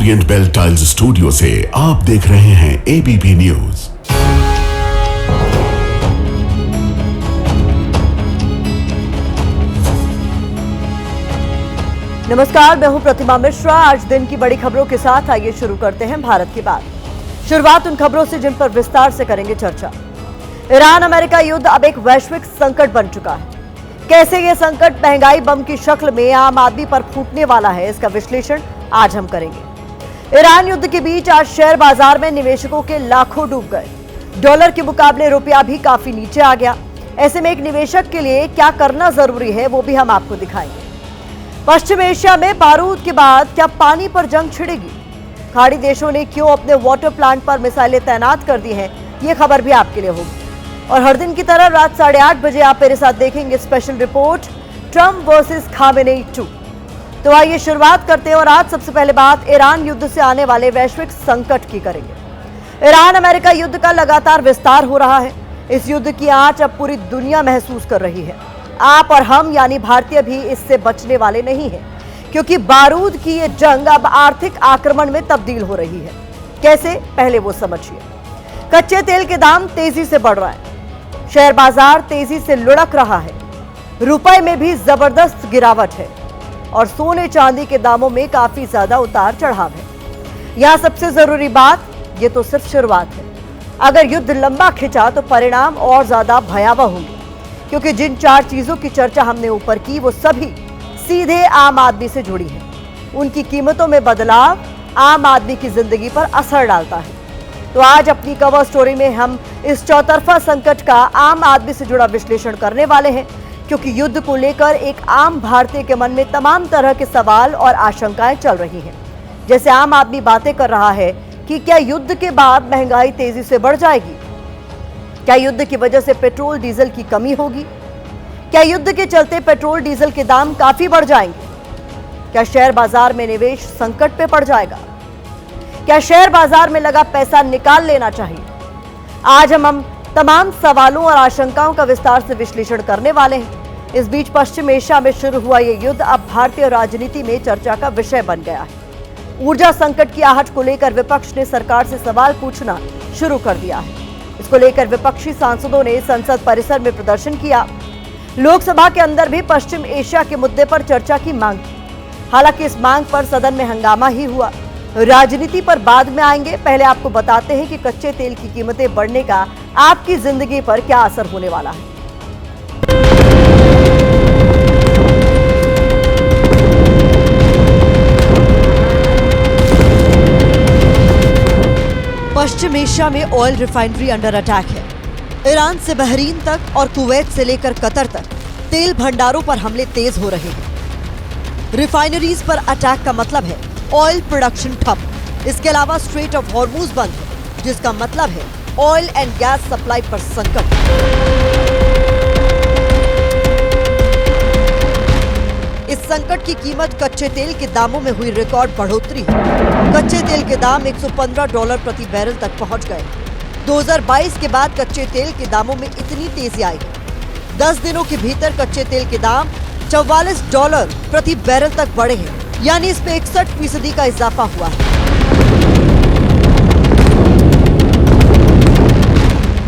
Orient bell tiles studio से आप देख रहे हैं एबीपी न्यूज। नमस्कार, मैं हूं प्रतिमा मिश्रा। आज दिन की बड़ी खबरों के साथ आइए शुरू करते हैं भारत की बात। शुरुआत उन खबरों से जिन पर विस्तार से करेंगे चर्चा। ईरान अमेरिका युद्ध अब एक वैश्विक संकट बन चुका है। कैसे ये संकट महंगाई बम की शक्ल में आम आदमी पर फूटने वाला है, इसका विश्लेषण आज हम करेंगे। ईरान युद्ध के बीच आज शेयर बाजार में निवेशकों के लाखों डूब गए। डॉलर के मुकाबले रुपया भी काफी नीचे आ गया। ऐसे में एक निवेशक के लिए क्या करना जरूरी है, वो भी हम आपको दिखाएंगे। पश्चिम एशिया में बारूद के बाद क्या पानी पर जंग छिड़ेगी? खाड़ी देशों ने क्यों अपने वाटर प्लांट पर मिसाइलें तैनात कर दी हैं, ये खबर भी आपके लिए होगी। और हर दिन की तरह रात 8:30 बजे आप मेरे साथ देखेंगे special report Trump versus Khamenei 2। तो आइए शुरुआत करते हैं और आज सबसे पहले बात ईरान युद्ध से आने वाले वैश्विक संकट की करेंगे। ईरान अमेरिका युद्ध का लगातार विस्तार हो रहा है। इस युद्ध की आंच अब पूरी दुनिया महसूस कर रही है। आप और हम यानी भारतीय भी इससे बचने वाले नहीं हैं, क्योंकि बारूद की ये जंग अब आर्थिक आक्रमण में तब्दील हो रही है। कैसे, पहले वो समझिए। कच्चे तेल के दाम तेजी से बढ़ रहा है। शेयर बाजार तेजी से लुढ़क रहा है। रुपए में भी जबरदस्त गिरावट है और सोने चांदी के दामों में काफी ज्यादा उतार चढ़ाव है। यहां सबसे जरूरी बात, ये तो सिर्फ शुरुआत है। अगर युद्ध लंबा खिंचा तो परिणाम और ज्यादा भयावह होंगे, क्योंकि जिन 4 चीजों की चर्चा हमने ऊपर की वो सभी सीधे आम आदमी से जुड़ी है। उनकी कीमतों में बदलाव आम आदमी की जिंदगी पर असर डालता है। तो आज अपनी कवर स्टोरी में हम इस चौतरफा संकट का आम आदमी से जुड़ा विश्लेषण करने वाले हैं, क्योंकि युद्ध को लेकर एक आम भारतीय के मन में तमाम तरह के सवाल और आशंकाएं चल रही हैं। जैसे आम आदमी बातें कर रहा है कि क्या युद्ध के बाद महंगाई तेजी से बढ़ जाएगी? क्या युद्ध की वजह से पेट्रोल डीजल की कमी होगी? क्या युद्ध के चलते पेट्रोल डीजल के दाम काफी बढ़ जाएंगे? क्या शेयर बाजार में निवेश संकट पे पड़ जाएगा? क्या शेयर बाजार में लगा पैसा निकाल लेना चाहिए? आज हम तमाम सवालों और आशंकाओं का विस्तार से विश्लेषण करने वाले हैं। इस बीच पश्चिम एशिया में शुरू हुआ ये युद्ध अब भारतीय राजनीति में चर्चा का विषय बन गया है। ऊर्जा संकट की आहट को लेकर विपक्ष ने सरकार से सवाल पूछना शुरू कर दिया है। इसको लेकर विपक्षी सांसदों ने संसद परिसर में प्रदर्शन किया। लोकसभा के अंदर भी पश्चिम एशिया के मुद्दे पर चर्चा की मांग की। हालांकि इस मांग पर सदन में हंगामा ही हुआ। राजनीति पर बाद में आएंगे। पहले आपको बताते हैं कि कच्चे तेल की कीमतें बढ़ने का आपकी जिंदगी पर क्या असर होने वाला है। पश्चिम एशिया में ऑयल रिफाइनरी अंडर अटैक है। ईरान से बहरीन तक और कुवैत से लेकर कतर तक तेल भंडारों पर हमले तेज हो रहे हैं। रिफाइनरीज पर अटैक का मतलब है ऑयल प्रोडक्शन ठप। इसके अलावा स्ट्रेट ऑफ हॉर्मूज बंद है, जिसका मतलब है ऑयल एंड गैस सप्लाई पर संकट। इस संकट की कीमत कच्चे तेल के दामों में हुई रिकॉर्ड बढ़ोतरी है। कच्चे तेल के दाम $115 प्रति बैरल तक पहुंच गए। 2022 के बाद कच्चे तेल के दामों में इतनी तेजी आई है। 10 दिनों के भीतर कच्चे तेल के दाम $44 प्रति बैरल तक बढ़े हैं, यानी इस पे 61% का इजाफा हुआ है।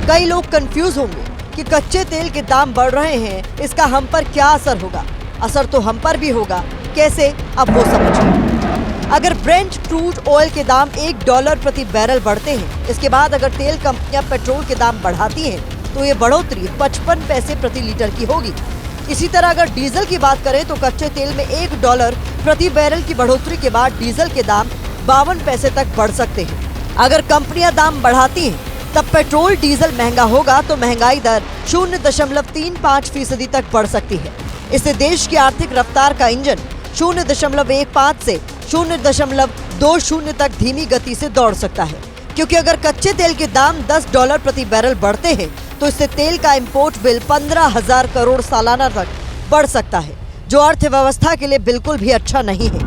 कई लोग कंफ्यूज होंगे कि कच्चे तेल के दाम बढ़ रहे हैं, इसका हम पर क्या असर होगा? असर तो हम पर भी होगा। कैसे, अब वो समझिए। अगर ब्रेंट क्रूड ऑयल के दाम $1 प्रति बैरल बढ़ते हैं, इसके बाद अगर तेल कंपनियां पेट्रोल के दाम बढ़ाती हैं, तो ये बढ़ोतरी 55 पैसे प्रति लीटर की होगी। इसी तरह अगर डीजल की बात करें तो कच्चे तेल में $1 प्रति बैरल की बढ़ोतरी के बाद डीजल के दाम 52 पैसे तक बढ़ सकते हैं। अगर कंपनियां दाम बढ़ाती हैं, तब पेट्रोल डीजल महंगा होगा तो महंगाई दर 0.35% तक बढ़ सकती है। इससे देश की आर्थिक रफ्तार का इंजन 0.15 से 0.20 तक धीमी गति से दौड़ सकता है, क्योंकि अगर कच्चे तेल के दाम $10 प्रति बैरल बढ़ते हैं तो इससे तेल का इंपोर्ट बिल 15,000 करोड़ सालाना तक बढ़ सकता है, जो अर्थव्यवस्था के लिए बिल्कुल भी अच्छा नहीं है।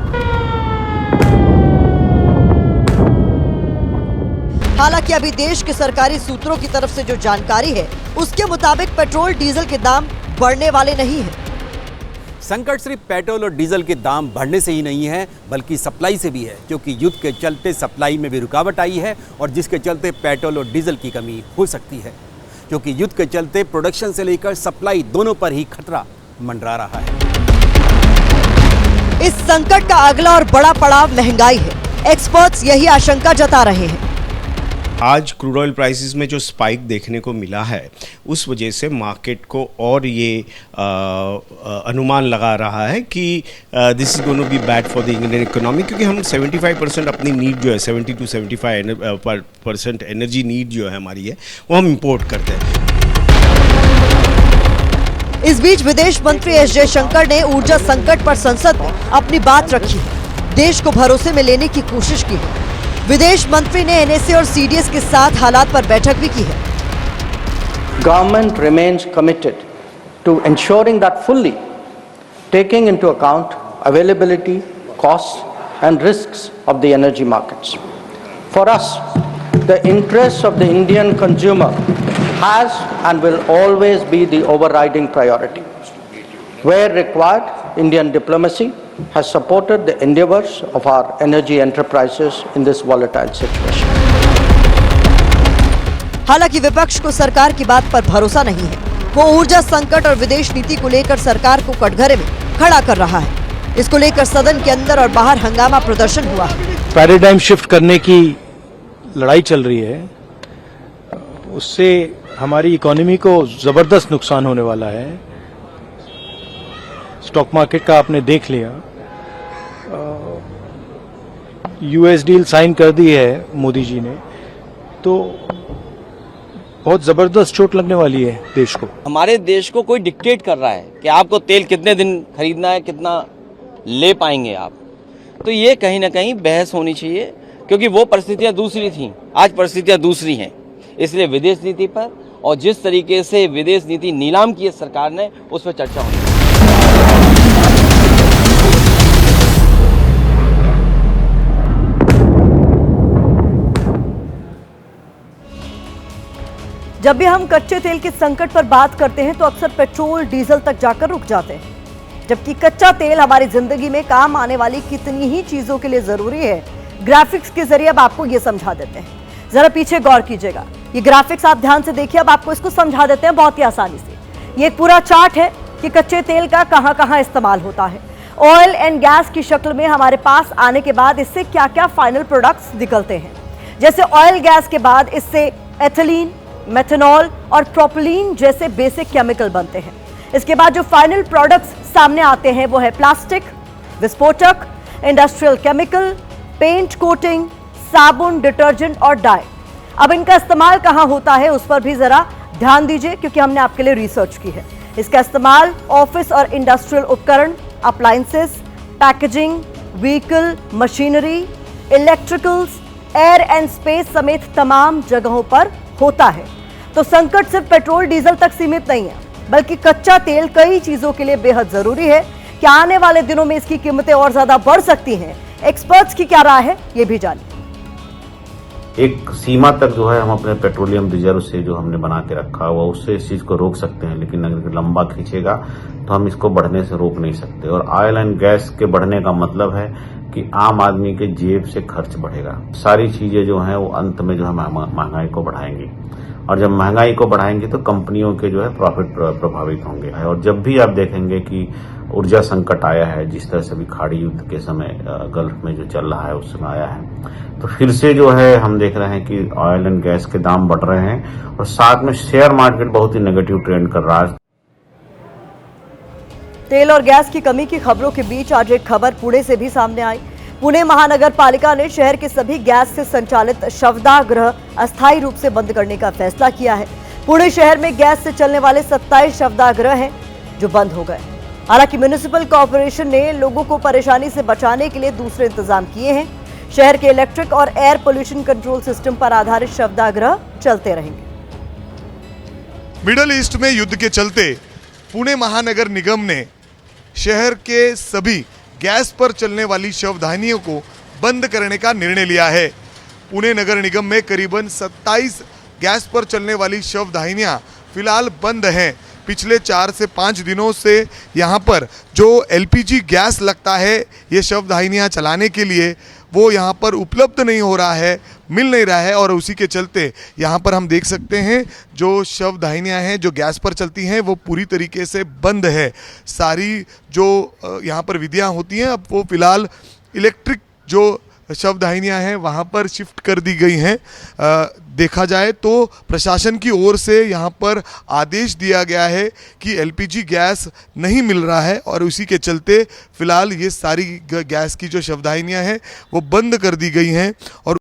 हालांकि अभी देश के सरकारी सूत्रों की तरफ से जो जानकारी है, उसके मुताबिक पेट्रोल डीजल के दाम बढ़ने वाले नहीं है। संकट सिर्फ पेट्रोल और डीजल के दाम बढ़ने से ही नहीं है, बल्कि सप्लाई से भी है, क्योंकि युद्ध के चलते सप्लाई में भी रुकावट आई है और जिसके चलते पेट्रोल और डीजल की कमी हो सकती है, क्योंकि युद्ध के चलते प्रोडक्शन से लेकर सप्लाई दोनों पर ही खतरा मंडरा रहा है। इस संकट का अगला और बड़ा पड़ाव महंगाई है। एक्सपर्ट्स यही आशंका जता रहे हैं। आज क्रूड ऑयल प्राइसेस में जो स्पाइक देखने को मिला है, उस वजह से मार्केट को और ये अनुमान लगा रहा है कि this is going to be bad for the Indian economy, क्योंकि हम 75% अपनी नीड जो है 70 to 75% एनर्जी नीड जो है हमारी है वो हम इंपोर्ट करते हैं। इस बीच विदेश मंत्री एस जयशंकर ने ऊर्जा संकट पर संसद में अपनी बात रखी है, देश को भरोसे में लेने की कोशिश की है। विदेश मंत्री ने एनएसए और सीडीएस के साथ हालात पर बैठक भी की है। Government remains committed to ensuring that fully taking into account availability, costs and risks of the energy markets. For us, the interests of the Indian consumer has and will always be the overriding priority. Where required, Indian diplomacy has supported the endeavors of our energy enterprises in this volatile situation. हालांकि विपक्ष को सरकार की बात पर भरोसा नहीं है। वो ऊर्जा संकट और विदेश नीति को लेकर सरकार को कटघरे में खड़ा कर रहा है। इसको लेकर सदन के अंदर और बाहर हंगामा प्रदर्शन हुआ है। पैराडाइम शिफ्ट करने की लड़ाई चल रही है, उससे हमारी इकोनॉमी को जबरदस्त नुकसान होने वाला है। स्टॉक मार्केट का आपने देख लिया, यूएस डील साइन कर दी है मोदी जी ने, तो बहुत जबरदस्त चोट लगने वाली है देश को। हमारे देश को कोई डिक्टेट कर रहा है कि आपको तेल कितने दिन खरीदना है, कितना ले पाएंगे आप, तो ये कहीं ना कहीं बहस होनी चाहिए, क्योंकि वो परिस्थितियां दूसरी थीं, आज परिस्थितियां दूसरी हैं। इसलिए विदेश नीति पर और जिस तरीके से विदेश नीति नीलाम की है सरकार ने, उस पर चर्चा होनी चाहिए। जब भी हम कच्चे तेल के संकट पर बात करते हैं तो अक्सर पेट्रोल डीजल तक जाकर रुक जाते हैं, जबकि कच्चा तेल हमारी जिंदगी में काम आने वाली कितनी ही चीजों के लिए जरूरी है। ग्राफिक्स के जरिए अब आपको ये समझा देते हैं। जरा पीछे गौर कीजिएगा, ये ग्राफिक्स आप ध्यान से देखिए। अब आपको इसको समझा देते हैं बहुत ही आसानी से। ये एक पूरा चार्ट है कि कच्चे तेल का कहां कहां इस्तेमाल होता है। ऑयल एंड गैस की शक्ल में हमारे पास आने के बाद इससे क्या क्या फाइनल प्रोडक्ट्स निकलते हैं। जैसे ऑयल गैस के बाद इससे एथिलीन, मेथनॉल और प्रोपिलीन जैसे बेसिक केमिकल बनते हैं। इसके बाद जो फाइनल प्रोडक्ट्स सामने आते हैं वो है प्लास्टिक, विस्फोटक, इंडस्ट्रियल केमिकल, पेंट कोटिंग, साबुन, डिटर्जेंट और डाई। अब इनका इस्तेमाल कहां होता है उस पर भी जरा ध्यान दीजिए, क्योंकि हमने आपके लिए रिसर्च की है। इसका इस्तेमाल ऑफिस और इंडस्ट्रियल उपकरण, appliances, packaging, vehicle, machinery, electricals, air and space समेत तमाम जगहों पर होता है। तो संकट सिर्फ पेट्रोल डीजल तक सीमित नहीं है, बल्कि कच्चा तेल कई चीजों के लिए बेहद जरूरी है। क्या आने वाले दिनों में इसकी कीमतें और ज्यादा बढ़ सकती हैं? एक्सपर्ट्स की क्या राय है, ये भी जानिए। एक सीमा तक जो है हम अपने पेट्रोलियम रिजर्व से जो हमने बना के रखा हुआ उससे इस चीज को रोक सकते हैं, लेकिन अगर लंबा खींचेगा तो हम इसको बढ़ने से रोक नहीं सकते। और ऑयल एंड गैस के बढ़ने का मतलब है कि आम आदमी के जेब से खर्च बढ़ेगा। सारी चीजें जो हैं वो अंत में जो है महंगाई को बढ़ाएंगी, और जब महंगाई को बढ़ाएंगे तो कंपनियों के जो है प्रॉफिट प्रभावित होंगे। और जब भी आप देखेंगे कि ऊर्जा संकट आया है, जिस तरह से अभी खाड़ी युद्ध के समय गल्फ में जो चल रहा है उस समय आया है, तो फिर से जो है हम देख रहे हैं कि ऑयल एंड गैस के दाम बढ़ रहे हैं और साथ में शेयर मार्केट बहुत ही नेगेटिव ट्रेंड कर रहा है। तेल और गैस की कमी की खबरों के बीच आज एक खबर पुणे से भी सामने आई। पुणे महानगर पालिका ने शहर के सभी गैस से संचालित शवदाह गृह अस्थायी रूप से बंद करने का फैसला किया है। पुणे शहर में गैस से चलने वाले 27 शवदाह गृह हैं जो बंद हो गए। हालांकि म्युनिसिपल कॉर्पोरेशन ने लोगों को परेशानी से बचाने के लिए दूसरे इंतजाम किए हैं। शहर के इलेक्ट्रिक और एयर पोल्यूशन कंट्रोल सिस्टम पर आधारित शवदाह गृह चलते रहेंगे। मिडल ईस्ट में युद्ध के चलते पुणे महानगर निगम ने शहर के सभी गैस पर चलने वाली शवदाहिनियों को बंद करने का निर्णय लिया है। पुणे नगर निगम में करीबन 27 गैस पर चलने वाली शवदाहिनियां फिलहाल बंद हैं, पिछले 4 से 5 दिनों से यहाँ पर जो LPG गैस लगता है ये शवदाहिनियाँ चलाने के लिए, वो यहाँ पर उपलब्ध नहीं हो रहा है, मिल नहीं रहा है। और उसी के चलते यहाँ पर हम देख सकते हैं जो शवदाहिनियाँ हैं जो गैस पर चलती हैं वो पूरी तरीके से बंद है। सारी जो यहाँ पर विधियाँ होती हैं अब वो फिलहाल इलेक्ट्रिक जो शवदाहिनियाँ हैं वहाँ पर शिफ्ट कर दी गई हैं। देखा जाए तो प्रशासन की ओर से यहाँ पर आदेश दिया गया है कि LPG गैस नहीं मिल रहा है और उसी के चलते फिलहाल ये सारी गैस की जो शवदाहिनियाँ हैं वो बंद कर दी गई हैं। और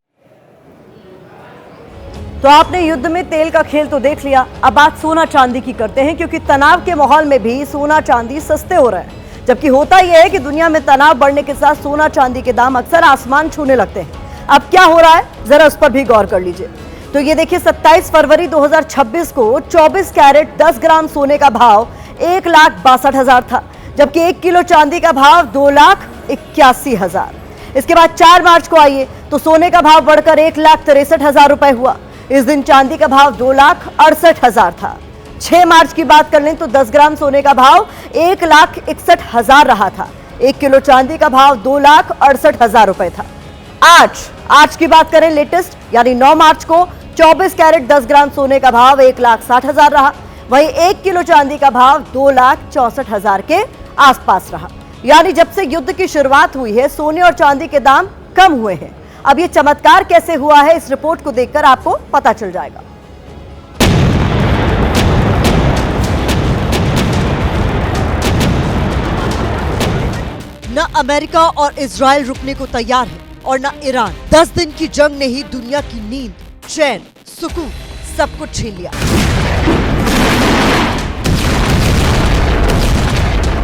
तो आपने युद्ध में तेल का खेल तो देख लिया, अब बात सोना चांदी की करते हैं, क्योंकि तनाव के माहौल में भी सोना चांदी सस्ते हो रहे हैं। जबकि होता यह है कि दुनिया में तनाव बढ़ने के साथ सोना चांदी के दाम अक्सर आसमान छूने लगते हैं। अब क्या हो रहा है जरा उस पर भी गौर कर लीजिए। तो ये देखिए 27 फरवरी 2026 को 24 कैरेट 10 ग्राम सोने का भाव 1,62,000 था, जबकि 1 किलो चांदी का भाव 2,81,000। इसके बाद 4 मार्च को आइए तो सोने का भाव बढ़कर 1,63,000 रुपए हुआ। इस दिन चांदी का भाव 2,68,000 था। 6 मार्च की बात कर लें तो 10 ग्राम सोने का भाव 1,61,000 रहा था। 1 किलो चांदी का भाव 2,68,000 रुपए था। आज की बात करें लेटेस्ट यानी 9 मार्च को 24 कैरेट 10 ग्राम सोने का भाव 1,60,000 रहा। वहीं 1 किलो चांदी का भाव 2,64,000 के आसपास रहा। यानी जब से युद्ध की शुरुआत हुई है सोने और चांदी के दाम कम हुए हैं। अब ये चमत्कार कैसे हुआ है इस रिपोर्ट को देखकर आपको पता चल जाएगा। न अमेरिका और इजराइल रुकने को तैयार है और न ईरान। 10 दिन की जंग ने ही दुनिया की नींद, चैन, सुकून सब कुछ छीन लिया।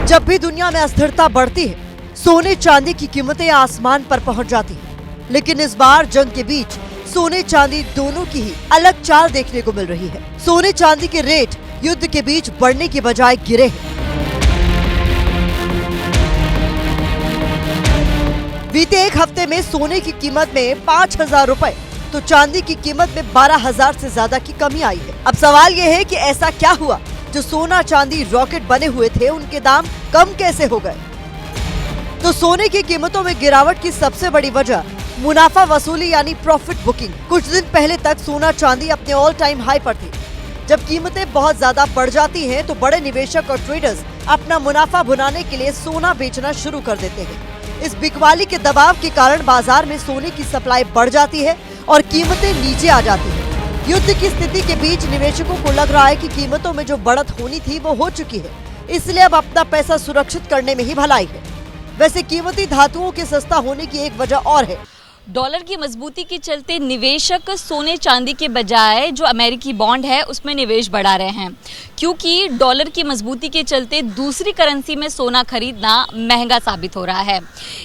जब भी दुनिया में अस्थिरता बढ़ती है सोने चांदी की कीमतें आसमान पर पहुंच जाती हैं। लेकिन इस बार जंग के बीच सोने चांदी दोनों की ही अलग चाल देखने को मिल रही है। सोने चांदी के रेट युद्ध के बीच बढ़ने के बजाय गिरे हैं। बीते एक हफ्ते में सोने की कीमत में 5,000 रुपए तो चांदी की कीमत में 12,000 से ज्यादा की कमी आई है। अब सवाल यह है कि ऐसा क्या हुआ जो सोना चांदी रॉकेट बने हुए थे उनके दाम कम कैसे हो गए। तो सोने की कीमतों में गिरावट की सबसे बड़ी वजह मुनाफा वसूली यानी प्रॉफिट बुकिंग। कुछ दिन पहले तक सोना चांदी अपने ऑल टाइम हाई पर थी। जब कीमतें बहुत ज्यादा बढ़ जाती हैं तो बड़े निवेशक और ट्रेडर्स अपना मुनाफा भुनाने के लिए सोना बेचना शुरू कर देते हैं। इस बिकवाली के दबाव के कारण बाजार में सोने की सप्लाई बढ़ जाती है और कीमतें नीचे आ जाती हैं। युद्ध की स्थिति के बीच निवेशकों को लग रहा है कि कीमतों में जो बढ़त होनी थी वो हो चुकी है, इसलिए अब अपना पैसा सुरक्षित करने में ही भलाई है। वैसे कीमती धातुओं के सस्ता होने की एक वजह और है। डॉलर की मजबूती के चलते निवेशक सोने चांदी के बजाय जो अमेरिकी बॉन्ड है उसमें निवेश बढ़ा रहे हैं, क्योंकि डॉलर की मजबूती के चलते दूसरी करेंसी में सोना खरीदना महंगा साबित हो रहा है।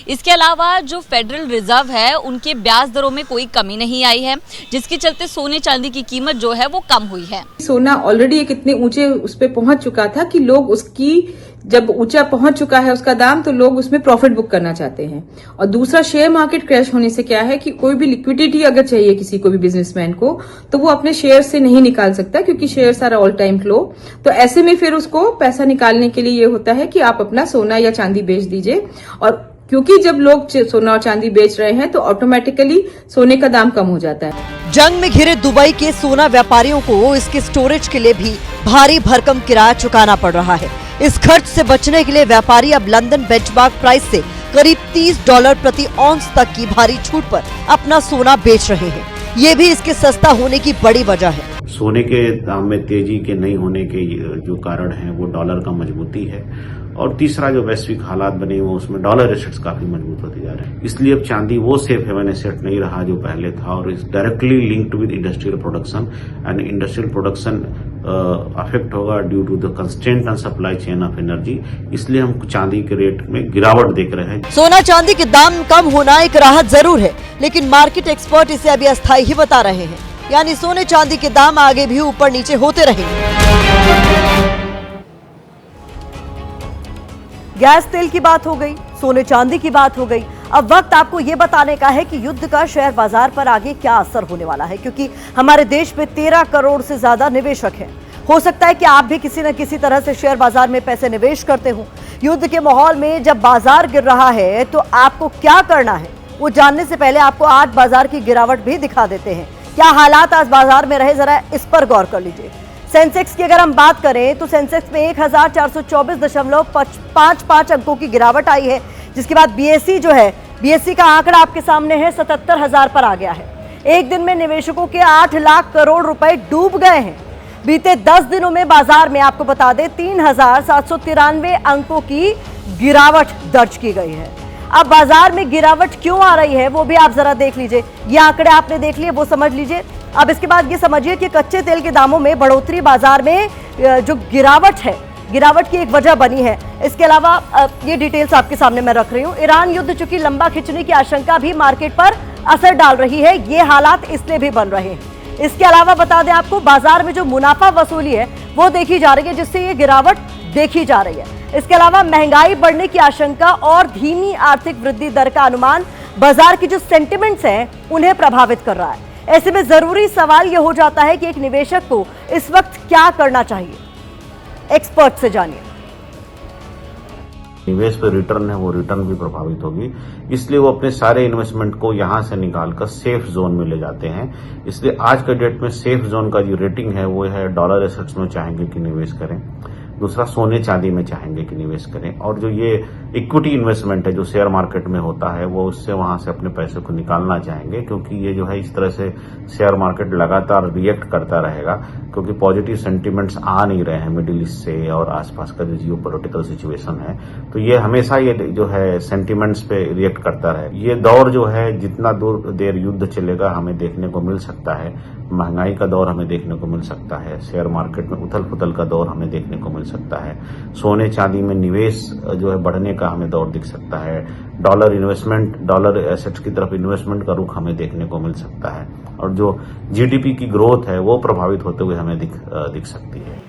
इसके अलावा जो फेडरल रिजर्व है उनके ब्याज दरों में कोई कमी नहीं आई है, जिसके चलते सोने चांदी की कीमत जो है वो कम हुई है। सोना ऑलरेडी एक इतने ऊंचे उस पे पहुंच चुका था कि लोग उसकी जब ऊंचा पहुंच चुका है उसका दाम तो लोग उसमें प्रॉफिट बुक करना चाहते हैं। और दूसरा शेयर मार्केट क्रैश होने से क्या है कि कोई भी लिक्विडिटी अगर चाहिए किसी को भी बिजनेसमैन को तो वो अपने शेयर से नहीं निकाल सकता, क्योंकि शेयर आर ऑल टाइम लो। तो ऐसे में फिर उसको पैसा निकालने के लिए ये होता है कि आप अपना सोना या चांदी बेच दीजिए। और क्योंकि जब लोग सोना और चांदी बेच रहे हैं तो ऑटोमेटिकली सोने का दाम कम हो जाता है। जंग में घिरे दुबई के सोना व्यापारियों को इसके स्टोरेज के लिए भी भारी भरकम किराया चुकाना पड़ रहा है। इस खर्च से बचने के लिए व्यापारी अब लंदन बेंचमार्क प्राइस से करीब $30 प्रति औंस तक की भारी छूट पर अपना सोना बेच रहे हैं। ये भी इसके सस्ता होने की बड़ी वजह है। सोने के दाम में तेजी के नहीं होने के जो कारण है वो डॉलर का मजबूती है, और तीसरा जो वैश्विक हालात बने हुए उसमें डॉलर एसेट्स काफी मजबूत होते जा रहे हैं। इसलिए अब चांदी वो सेफ हेवन एसेट नहीं रहा जो पहले था, और इस directly linked with industrial production, and industrial production affect होगा due to the constraint on supply chain of energy. इसलिए हम चांदी के रेट में गिरावट देख रहे हैं। सोना चांदी के दाम कम होना एक राहत जरूर है, लेकिन मार्केट एक्सपर्ट इसे अभी अस्थायी ही बता रहे हैं, यानी सोने चांदी के दाम आगे भी ऊपर नीचे होते रहेंगे। गैस तेल की बात हो गई, सोने चांदी की बात हो गई। अब वक्त आपको ये बताने का है कि युद्ध का शेयर बाजार पर आगे क्या असर होने वाला है, क्योंकि हमारे देश में 13 करोड़ से ज्यादा निवेशक हैं। हो सकता है कि आप भी किसी न किसी तरह से शेयर बाजार में पैसे निवेश करते हो। युद्ध के माहौल में जब बाजार गिर रहा है तो आपको क्या करना है, वो जानने से पहले आपको आज बाजार की गिरावट भी दिखा देते हैं। क्या हालात आज बाजार में रहे, जरा इस पर गौर कर लीजिए। सेंसेक्स की अगर हम बात करें तो सेंसेक्स में 1424.55 अंकों की गिरावट आई है, जिसके बाद बीएसई जो है, बीएसई का आंकड़ा आपके सामने है, 77,000 पर आ गया है। एक दिन में निवेशकों के 8 लाख करोड़ रुपए डूब गए हैं। बीते 10 दिनों में बाजार में आपको बता दें 3,793 अंकों की गिरावट दर्ज की गई है। अब बाजार में गिरावट क्यों आ रही है वो भी आप जरा देख लीजिए। ये आंकड़े आपने देख लिए, वो समझ लीजिए। अब इसके बाद ये समझिए कि कच्चे तेल के दामों में बढ़ोतरी बाजार में जो गिरावट है, गिरावट की एक वजह बनी है। इसके अलावा ये डिटेल्स आपके सामने मैं रख रही हूँ। ईरान युद्ध चूंकि लंबा खिंचने की आशंका भी मार्केट पर असर डाल रही है, ये हालात इसलिए भी बन रहे हैं। इसके अलावा बता दें आपको, बाजार में जो मुनाफा वसूली है वो देखी जा रही है, जिससे ये गिरावट देखी जा रही है। इसके अलावा महंगाई बढ़ने की आशंका और धीमी आर्थिक वृद्धि दर का अनुमान बाजार की जो सेंटिमेंट्स हैं उन्हें प्रभावित कर रहा है। ऐसे में जरूरी सवाल यह हो जाता है कि एक निवेशक को इस वक्त क्या करना चाहिए। एक्सपर्ट से जानिए। निवेश पे रिटर्न है, वो रिटर्न भी प्रभावित होगी, इसलिए वो अपने सारे इन्वेस्टमेंट को यहां से निकालकर सेफ जोन में ले जाते हैं। इसलिए आज के डेट में सेफ जोन का जो रेटिंग है वो है डॉलर एसेट्स में चाहेंगे कि निवेश करें, दूसरा सोने चांदी में चाहेंगे कि निवेश करें, और जो ये इक्विटी इन्वेस्टमेंट है जो शेयर मार्केट में होता है वो उससे वहां से अपने पैसे को निकालना चाहेंगे, क्योंकि ये जो है इस तरह से शेयर मार्केट लगातार रिएक्ट करता रहेगा, क्योंकि पॉजिटिव सेंटिमेंट्स आ नहीं रहे हैं मिडिल ईस्ट से और आसपास का जो जियो पॉलिटिकल सिचुएशन है, तो ये हमेशा ये जो है सेंटिमेंट्स पे रिएक्ट करता रहे। ये दौर जो है जितना देर युद्ध चलेगा हमें देखने को मिल सकता है, महंगाई का दौर हमें देखने को मिल सकता है, शेयर मार्केट में उथल पुथल का दौर हमें देखने को मिल सकता है, सोने चांदी में निवेश जो है बढ़ने का हमें दौर दिख सकता है, डॉलर इन्वेस्टमेंट, डॉलर एसेट्स की तरफ इन्वेस्टमेंट का रुख हमें देखने को मिल सकता है, और जो जीडीपी की ग्रोथ है वो प्रभावित होते हुए हमें दिख सकती है।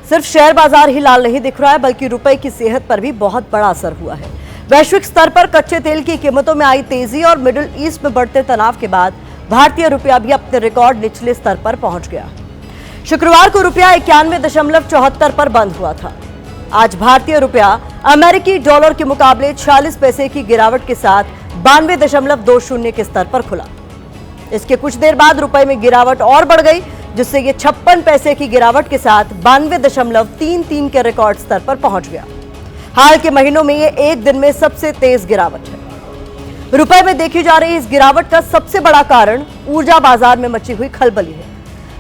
सिर्फ शेयर बाजार ही लाल नहीं दिख रहा है, बल्कि रुपए की सेहत पर भी बहुत बड़ा असर हुआ है। वैश्विक स्तर पर कच्चे तेल की कीमतों में आई तेजी और मिडिल ईस्ट में बढ़ते तनाव के बाद भारतीय रुपया भी अपने रिकॉर्ड निचले स्तर पर पहुंच गया। शुक्रवार को रुपया 91.74 पर बंद हुआ था। आज भारतीय रुपया अमेरिकी डॉलर के मुकाबले 46 पैसे की गिरावट के साथ 92.20 के स्तर पर खुला। इसके कुछ देर बाद रुपए में गिरावट और बढ़ गई, जिससे ये 56 पैसे की गिरावट के साथ 92.33 के रिकॉर्ड स्तर पर पहुंच गया। हाल के महीनों में ये एक दिन में सबसे तेज गिरावट है। रुपए में देखी जा रही इस गिरावट का सबसे बड़ा कारण ऊर्जा बाजार में मची हुई खलबली है।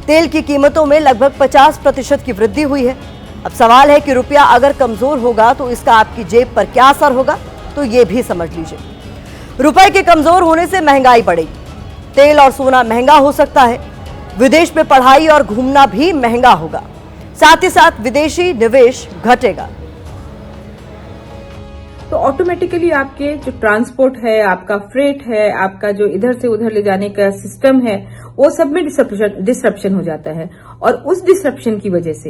तेल की कीमतों में लगभग 50% की वृद्धि हुई है। अब सवाल है कि रुपया अगर कमजोर होगा तो इसका आपकी जेब पर क्या असर होगा, तो ये भी समझ लीजिए। रुपए के कमजोर होने से महंगाई बढ़ेगी, तेल और सोना महंगा हो सकता है, विदेश में पढ़ाई और घूमना भी महंगा होगा, साथ ही साथ विदेशी निवेश घटेगा। तो ऑटोमेटिकली आपके जो ट्रांसपोर्ट है, आपका फ्रेट है, आपका जो इधर से उधर ले जाने का सिस्टम है, वो सब में डिसरप्शन हो जाता है, और उस डिसरप्शन की वजह से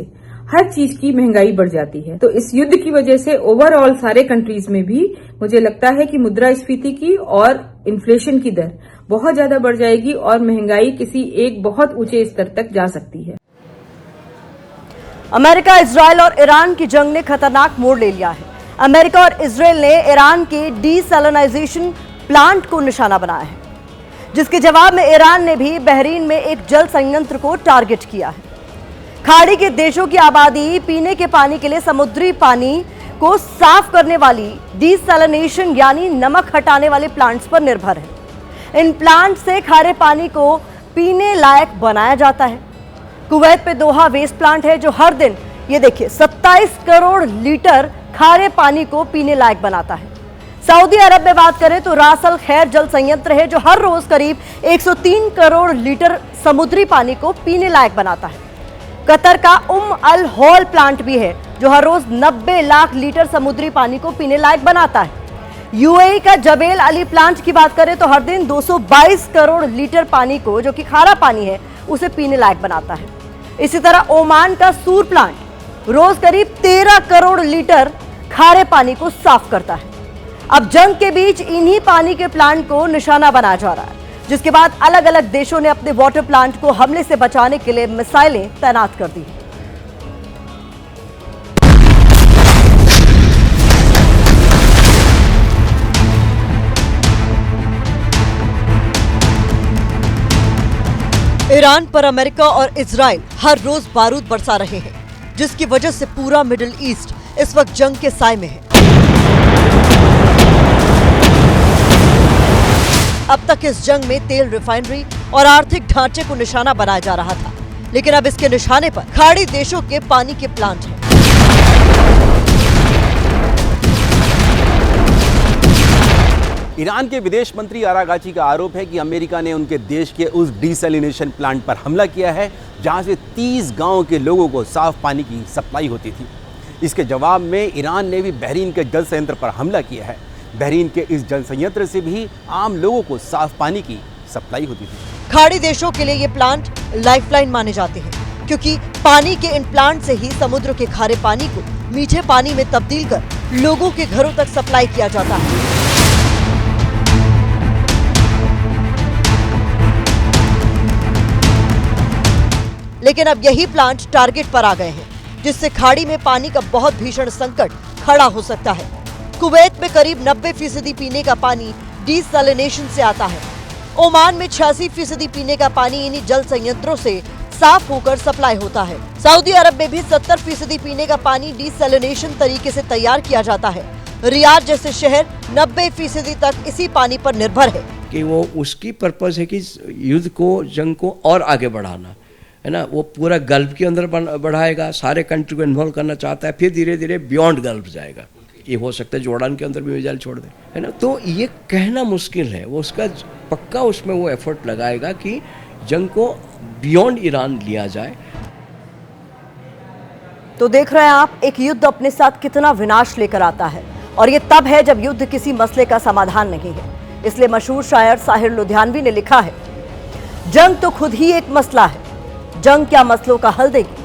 हर चीज की महंगाई बढ़ जाती है। तो इस युद्ध की वजह से ओवरऑल सारे कंट्रीज में भी मुझे लगता है कि मुद्रास्फीति की और इन्फ्लेशन की दर बहुत ज्यादा बढ़ जाएगी और महंगाई किसी एक बहुत ऊंचे स्तर तक जा सकती है। अमेरिका, इजरायल और ईरान की जंग ने खतरनाक मोड़ ले लिया है। अमेरिका और इजरायल ने ईरान के डीसैलिनाइजेशन प्लांट को निशाना बनाया है, जिसके जवाब में ईरान ने भी बहरीन में एक जल संयंत्र को टारगेट किया है। खाड़ी के देशों की आबादी पीने के पानी के लिए समुद्री पानी को साफ करने वाली डीसैलिनेशन यानी नमक हटाने वाले प्लांट्स पर निर्भर है। इन प्लांट से खारे पानी को पीने लायक बनाया जाता है। कुवैत पे दोहा वेस्ट प्लांट है जो हर दिन, ये देखिए, 27 करोड़ लीटर खारे पानी को पीने लायक बनाता है। सऊदी अरब में बात करें तो रास अल खैर जल संयंत्र है जो हर रोज करीब 103 करोड़ लीटर समुद्री पानी को पीने लायक बनाता है। कतर का अल हॉल प्लांट भी है जो हर रोज 90 लाख लीटर समुद्री पानी को पीने लायक बनाता है। यूएई का जबेल अली प्लांट की बात करें तो हर दिन 222 करोड़ लीटर पानी को, जो कि खारा पानी है, उसे पीने लायक बनाता है। इसी तरह ओमान का सूर प्लांट रोज करीब 13 करोड़ लीटर खारे पानी को साफ करता है। अब जंग के बीच इन्हीं पानी के प्लांट को निशाना बनाया जा रहा है। जिसके बाद अलग अलग देशों ने अपने वाटर प्लांट को हमले से बचाने के लिए मिसाइलें तैनात कर दी। ईरान पर अमेरिका और इजराइल हर रोज बारूद बरसा रहे हैं, जिसकी वजह से पूरा मिडिल ईस्ट इस वक्त जंग के साए में है। अब तक इस जंग में तेल रिफाइनरी और आर्थिक ढांचे को निशाना बनाया जा रहा था, लेकिन अब इसके निशाने पर खाड़ी देशों के पानी के प्लांट हैं। ईरान के विदेश मंत्री आरागाची का आरोप है कि अमेरिका ने उनके देश के उस डिसैलिनेशन प्लांट पर हमला किया है जहां से 30 गांवों के लोगों को साफ पानी की सप्लाई होती थी। इसके जवाब में ईरान ने भी बहरीन के जल संयंत्र पर हमला किया है। बहरीन के इस जल संयंत्र से भी आम लोगों को साफ पानी की सप्लाई होती थी। खाड़ी देशों के लिए ये प्लांट लाइफलाइन माने जाते हैं, क्योंकि पानी के इन प्लांट से ही समुद्र के खारे पानी को मीठे पानी में तब्दील कर लोगों के घरों तक सप्लाई किया जाता है। लेकिन अब यही प्लांट टारगेट पर आ गए हैं, जिससे खाड़ी में पानी का बहुत भीषण संकट खड़ा हो सकता है। कुवैत में करीब 90% पीने का पानी डिसैलिनेशन से आता है। ओमान में 86% पीने का पानी इन्हीं जल संयंत्रों से साफ होकर सप्लाई होता है। सऊदी अरब में भी 70% पीने का पानी डिसैलिनेशन तरीके से तैयार किया जाता है। रियाद जैसे शहर 90% तक इसी पानी पर निर्भर है। कि वो उसकी पर्पस है कि युद्ध को, जंग को और आगे बढ़ाना है ना। वो पूरा गल्फ के अंदर बढ़ाएगा, सारे कंट्री को इन्वॉल्व करना चाहता है, फिर धीरे धीरे बियॉन्ड गल्फ जाएगा। ये हो सकता है जॉर्डन के अंदर भी मिसाइल छोड़ दे, है ना। तो ये कहना मुश्किल है, वो उसका पक्का उसमें वो एफर्ट लगाएगा कि जंग को बियॉन्ड ईरान लिया जाए। तो देख रहे हैं आप, एक युद्ध अपने साथ कितना विनाश लेकर आता है, और ये तब है जब युद्ध किसी मसले का समाधान नहीं है। इसलिए मशहूर शायर साहिर लुधियानवी ने लिखा है, जंग तो खुद ही एक मसला है, जंग क्या मसलों का हल देगी।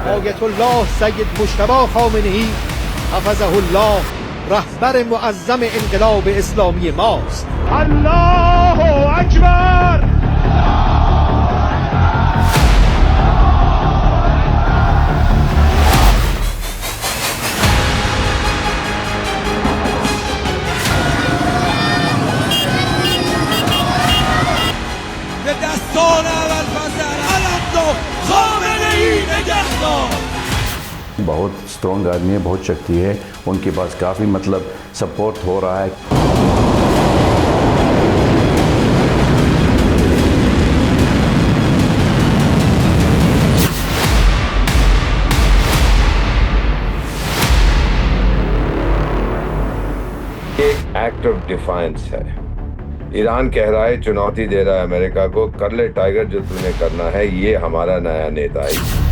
आयतुल्लाह सय्यद मुश्तबा खामेनेई हफ़ज़हुल्लाह रहबर मुअज़्ज़म इंक़िलाब इस्लामी मास्त। अल्लाहु अकबर। बहुत स्ट्रॉन्ग आदमी है, बहुत शक्ति है उनके पास, काफ़ी मतलब सपोर्ट हो रहा है। ये एक्ट ऑफ डिफाइंस है। ईरान कह रहा है, चुनौती दे रहा है अमेरिका को, कर ले टाइगर जो तूने करना है, ये हमारा नया नेता है।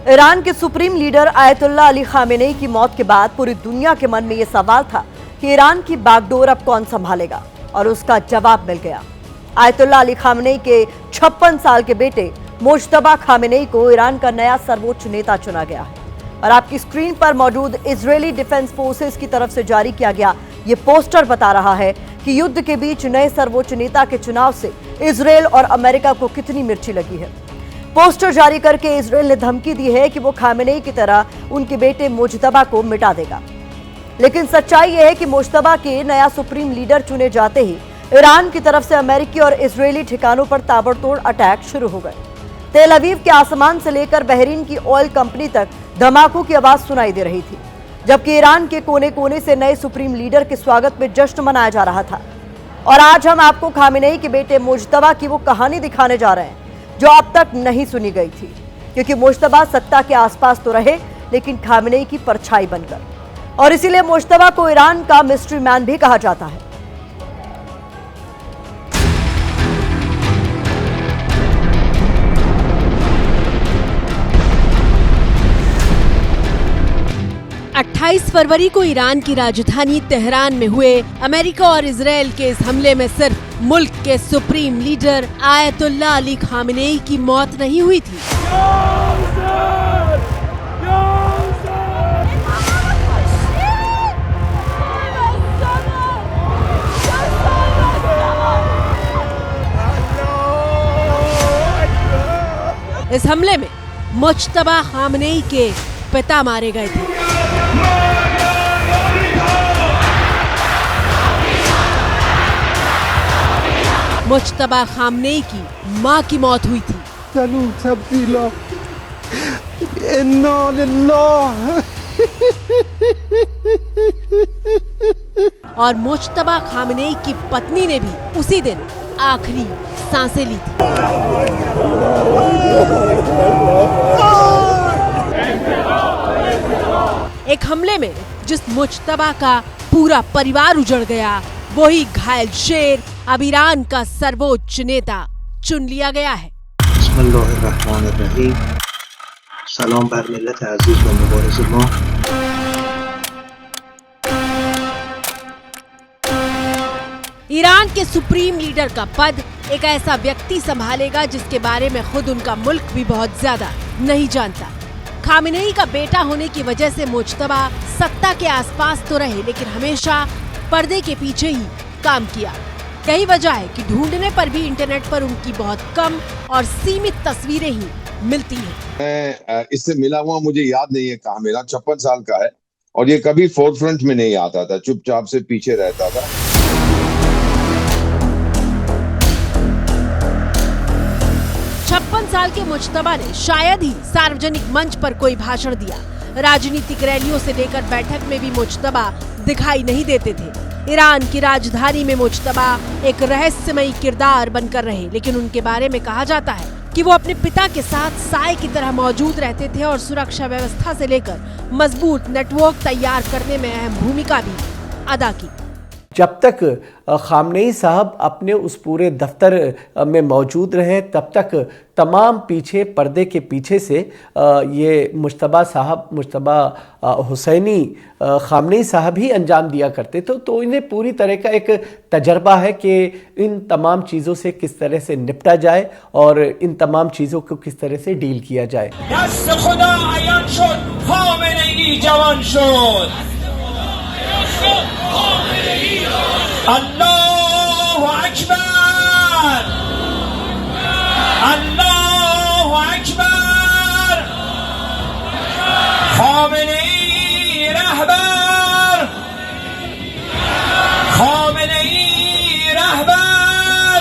ईरान के supreme leader Ayatollah Ali Khamenei की मौत के बाद पूरी दुनिया के मन में यह सवाल था कि ईरान की बागडोर अब कौन संभालेगा, और उसका जवाब मिल गया। आयतुल्लाह अली खामेनेई के 56 साल के बेटे मुज्तबा खामेनेई को ईरान का नया सर्वोच्च नेता चुना गया है। और आपकी स्क्रीन पर मौजूद इजरायली डिफेंस फोर्सेस की तरफ से जारी किया गया ये पोस्टर बता रहा है कि युद्ध के बीच नए सर्वोच्च नेता के चुनाव से इजरायल और अमेरिका को कितनी मिर्ची लगी है। पोस्टर जारी करके इजरायल ने धमकी दी है कि वो खामेनेई की तरह उनके बेटे मुज्तबा को मिटा देगा। लेकिन सच्चाई यह है कि मुज्तबा के नया सुप्रीम लीडर चुने जाते ही ईरान की तरफ से अमेरिकी और इजरायली ठिकानों पर ताबड़तोड़ अटैक शुरू हो गए। तेल अवीव के आसमान से लेकर बहरीन की ऑयल कंपनी तक धमाकों की आवाज सुनाई दे रही थी, जबकि ईरान के कोने कोने से नए सुप्रीम लीडर के स्वागत में जश्न मनाया जा रहा था। और आज हम आपको खामेनेई के बेटे मुज्तबा की वो कहानी दिखाने जा रहे हैं जो अब तक नहीं सुनी गई थी, क्योंकि मुज्तबा सत्ता के आसपास तो रहे लेकिन खामेनेई की परछाई बनकर, और इसीलिए मुज्तबा को ईरान का मिस्ट्री मैन भी कहा जाता है। 28 फरवरी को ईरान की राजधानी तेहरान में हुए अमेरिका और इजराइल के इस हमले में सिर्फ मुल्क के supreme leader Ayatollah Ali Khamenei की मौत नहीं हुई थी। इस हमले में मुज्तबा खामेनेई के पिता मारे गए थे। मुज्तबा खामेनेई की मां की मौत हुई थी। और मुज्तबा खामेनेई की पत्नी ने भी उसी दिन आखिरी सांसें ली थी। एक हमले में जिस मुज्तबा का पूरा परिवार उजड़ गया, वही घायल शेर अब ईरान का सर्वोच्च नेता चुन लिया गया है। सलाम बर मिल्लत अजीज व मुबारज़ मा। ईरान के सुप्रीम लीडर का पद एक ऐसा व्यक्ति संभालेगा जिसके बारे में खुद उनका मुल्क भी बहुत ज्यादा नहीं जानता। खामेनेई का बेटा होने की वजह से मुज्तबा सत्ता के आसपास तो रहे, लेकिन हमेशा पर्दे के पीछे ही काम किया। यही वजह है कि ढूंढने पर भी इंटरनेट पर उनकी बहुत कम और सीमित तस्वीरें ही मिलती हैं। मैं इससे मिला हुआ मुझे याद नहीं है कहाँ मिला। 56 साल का है और ये कभी फोर्थ फ्रंट में नहीं आता था, चुपचाप से पीछे रहता था। साल के मुज्तबा ने शायद ही सार्वजनिक मंच पर कोई भाषण दिया। राजनीतिक रैलियों से लेकर बैठक में भी मुज्तबा दिखाई नहीं देते थे। ईरान की राजधानी में मुज्तबा एक रहस्यमयी किरदार बनकर रहे, लेकिन उनके बारे में कहा जाता है कि वो अपने पिता के साथ साए की तरह मौजूद रहते थे और सुरक्षा व्यवस्था से लेकर मजबूत नेटवर्क तैयार करने में अहम भूमिका भी अदा की। जब तक खामेनेई साहब अपने उस पूरे दफ्तर में मौजूद रहे, तब तक तमाम पीछे पर्दे के पीछे से ये मुज्तबा हुसैनी खामेनेई साहब ही अंजाम दिया करते थे। तो इन्हें पूरी तरह का एक तजर्बा है कि इन तमाम चीज़ों से किस तरह से निपटा जाए और इन तमाम चीज़ों को किस तरह से डील किया जाए। अल्लाहु अकबर, अल्लाहु अकबर, खामेनेई रहबर, खामेनेई रहबर।